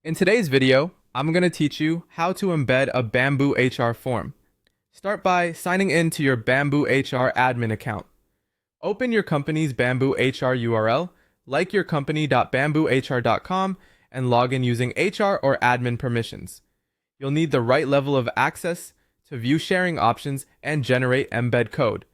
In today's video, I'm going to teach you how to embed a BambooHR form. Start by signing in to your BambooHR admin account. Open your company's BambooHR URL, like your company.bamboohr.com, and log in using HR or admin permissions. You'll need the right level of access to view sharing options and generate embed code.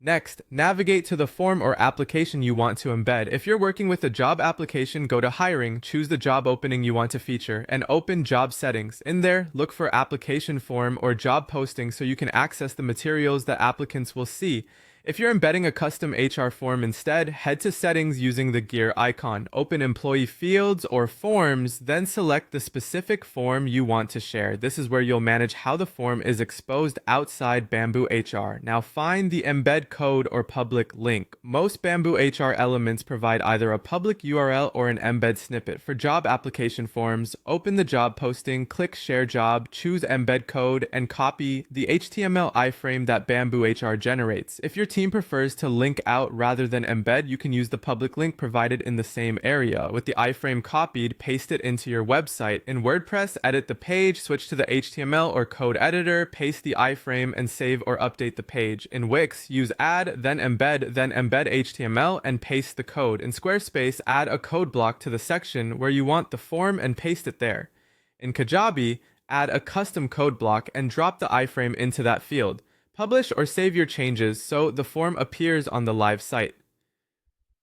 Next, navigate to the form or application you want to embed. If you're working with a job application, go to Hiring, choose the job opening you want to feature, and open Job Settings. In there, look for Application Form or Job Posting so you can access the materials that applicants will see. If you're embedding a custom HR form instead, head to Settings using the gear icon. Open Employee Fields or Forms, then select the specific form you want to share. This is where you'll manage how the form is exposed outside BambooHR. Now find the embed code or public link. Most BambooHR elements provide either a public URL or an embed snippet. For job application forms, open the job posting, click Share Job, choose embed code, and copy the HTML iframe that BambooHR generates. If your team prefers to link out rather than embed, you can use the public link provided in the same area. With the iframe copied, paste it into your website. In WordPress, edit the page, switch to the HTML or code editor, paste the iframe, and save or update the page. In Wix, use add, then embed HTML, and paste the code. In Squarespace, add a code block to the section where you want the form and paste it there. In Kajabi, add a custom code block and drop the iframe into that field. Publish or save your changes so the form appears on the live site.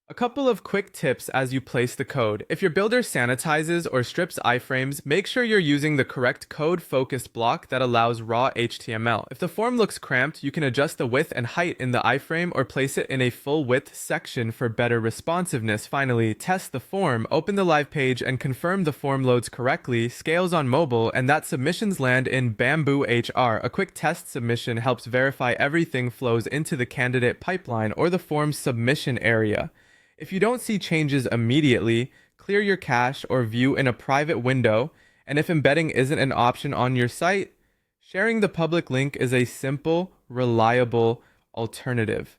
A couple of quick tips as you place the code. If your builder sanitizes or strips iframes, make sure you're using the correct code-focused block that allows raw HTML. If the form looks cramped, you can adjust the width and height in the iframe or place it in a full-width section for better responsiveness. Finally, test the form, open the live page, and confirm the form loads correctly, scales on mobile, and that submissions land in BambooHR. A quick test submission helps verify everything flows into the candidate pipeline or the form's submission area. If you don't see changes immediately, clear your cache or view in a private window, and if embedding isn't an option on your site, sharing the public link is a simple, reliable alternative.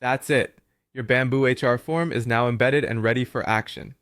That's it. Your BambooHR form is now embedded and ready for action.